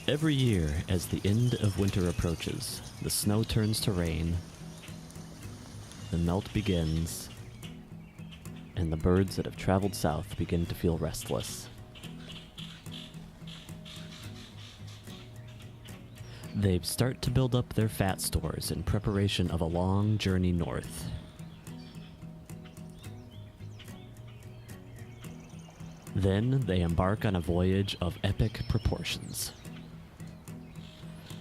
Every year, as the end of winter approaches, the snow turns to rain, the melt begins, and the birds that have traveled south begin to feel restless. They start to build up their fat stores in preparation of a long journey north. Then they embark on a voyage of epic proportions.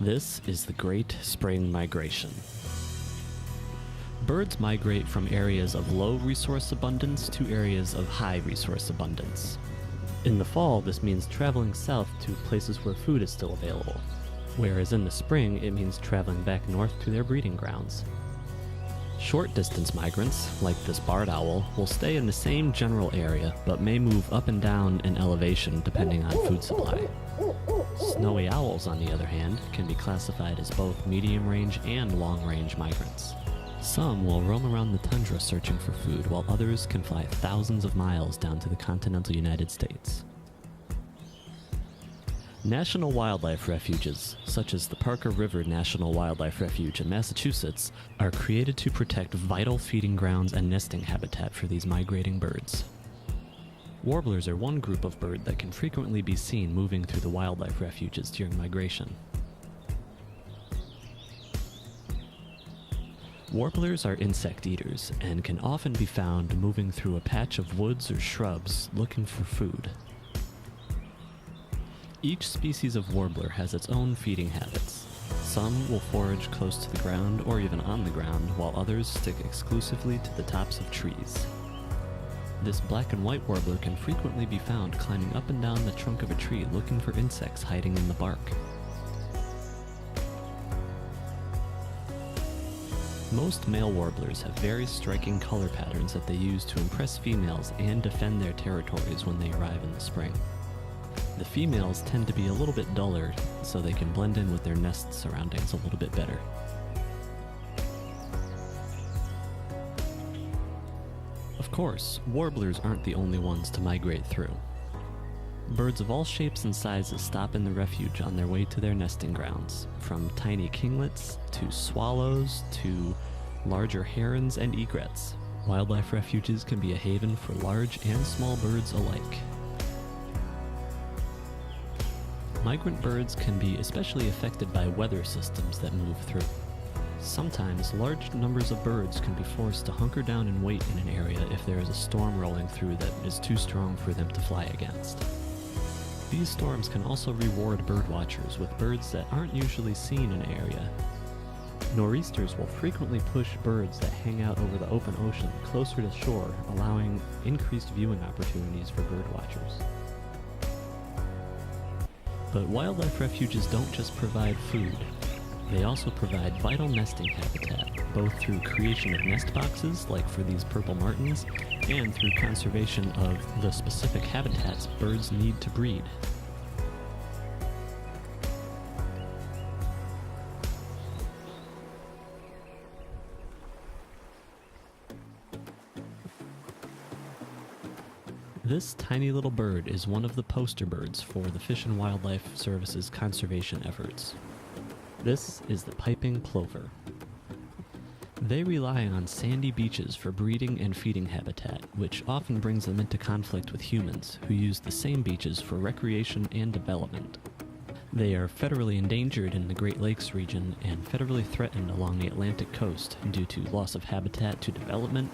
This is the Great Spring Migration. Birds migrate from areas of low resource abundance to areas of high resource abundance. In the fall, this means traveling south to places where food is still available, whereas in the spring, it means traveling back north to their breeding grounds. Short-distance migrants, like this barred owl, will stay in the same general area, but may move up and down in elevation depending on food supply. Snowy owls, on the other hand, can be classified as both medium-range and long-range migrants. Some will roam around the tundra searching for food, while others can fly thousands of miles down to the continental United States. National wildlife refuges, such as the Parker River National Wildlife Refuge in Massachusetts, are created to protect vital feeding grounds and nesting habitat for these migrating birds. Warblers are one group of bird that can frequently be seen moving through the wildlife refuges during migration. Warblers are insect eaters and can often be found moving through a patch of woods or shrubs looking for food. Each species of warbler has its own feeding habits. Some will forage close to the ground or even on the ground, while others stick exclusively to the tops of trees. This black and white warbler can frequently be found climbing up and down the trunk of a tree looking for insects hiding in the bark. Most male warblers have very striking color patterns that they use to impress females and defend their territories when they arrive in the spring. The females tend to be a little bit duller, so they can blend in with their nest surroundings a little bit better. Of course, warblers aren't the only ones to migrate through. Birds of all shapes and sizes stop in the refuge on their way to their nesting grounds, from tiny kinglets to swallows to larger herons and egrets. Wildlife refuges can be a haven for large and small birds alike. Migrant birds can be especially affected by weather systems that move through. Sometimes, large numbers of birds can be forced to hunker down and wait in an area if there is a storm rolling through that is too strong for them to fly against. These storms can also reward birdwatchers with birds that aren't usually seen in an area. Nor'easters will frequently push birds that hang out over the open ocean closer to shore, allowing increased viewing opportunities for birdwatchers. But wildlife refuges don't just provide food. They also provide vital nesting habitat, both through creation of nest boxes, like for these purple martins, and through conservation of the specific habitats birds need to breed. This tiny little bird is one of the poster birds for the Fish and Wildlife Service's conservation efforts. This is the piping plover. They rely on sandy beaches for breeding and feeding habitat, which often brings them into conflict with humans, who use the same beaches for recreation and development. They are federally endangered in the Great Lakes region and federally threatened along the Atlantic coast due to loss of habitat to development,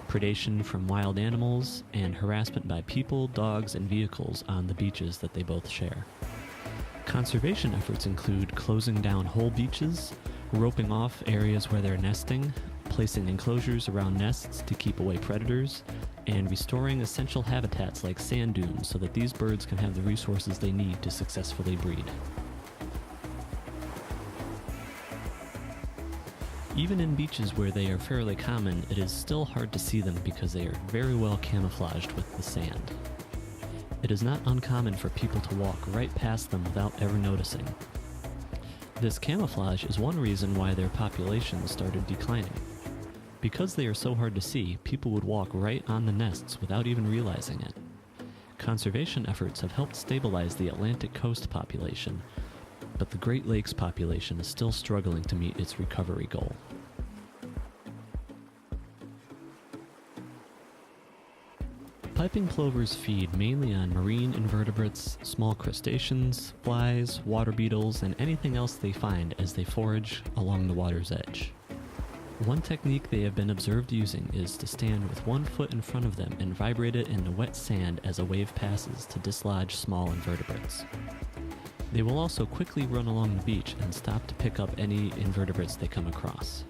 predation from wild animals, and harassment by people, dogs, and vehicles on the beaches that they both share. Conservation efforts include closing down whole beaches, roping off areas where they're nesting, placing enclosures around nests to keep away predators, and restoring essential habitats like sand dunes so that these birds can have the resources they need to successfully breed. Even in beaches where they are fairly common, it is still hard to see them because they are very well camouflaged with the sand. It is not uncommon for people to walk right past them without ever noticing. This camouflage is one reason why their populations started declining. Because they are so hard to see, people would walk right on the nests without even realizing it. Conservation efforts have helped stabilize the Atlantic coast population, but the Great Lakes population is still struggling to meet its recovery goal. Piping plovers feed mainly on marine invertebrates, small crustaceans, flies, water beetles, and anything else they find as they forage along the water's edge. One technique they have been observed using is to stand with one foot in front of them and vibrate it in the wet sand as a wave passes to dislodge small invertebrates. They will also quickly run along the beach and stop to pick up any invertebrates they come across.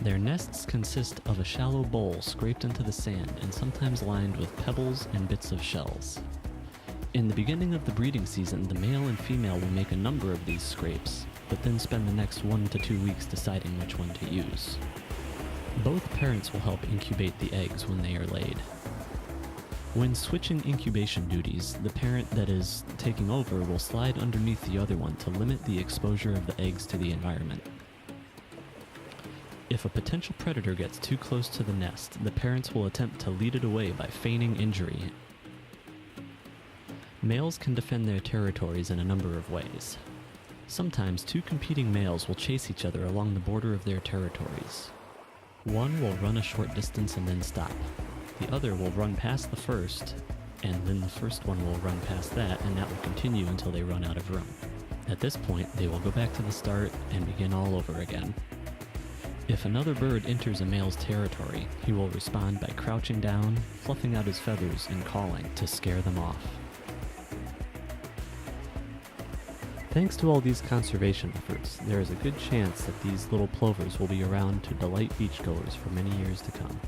Their nests consist of a shallow bowl scraped into the sand and sometimes lined with pebbles and bits of shells. In the beginning of the breeding season, the male and female will make a number of these scrapes, but then spend the next 1 to 2 weeks deciding which one to use. Both parents will help incubate the eggs when they are laid. When switching incubation duties, the parent that is taking over will slide underneath the other one to limit the exposure of the eggs to the environment. If a potential predator gets too close to the nest, the parents will attempt to lead it away by feigning injury. Males can defend their territories in a number of ways. Sometimes 2 competing males will chase each other along the border of their territories. One will run a short distance and then stop. The other will run past the first, and then the first one will run past that, and that will continue until they run out of room. At this point, they will go back to the start and begin all over again. If another bird enters a male's territory, he will respond by crouching down, fluffing out his feathers, and calling to scare them off. Thanks to all these conservation efforts, there is a good chance that these little plovers will be around to delight beachgoers for many years to come.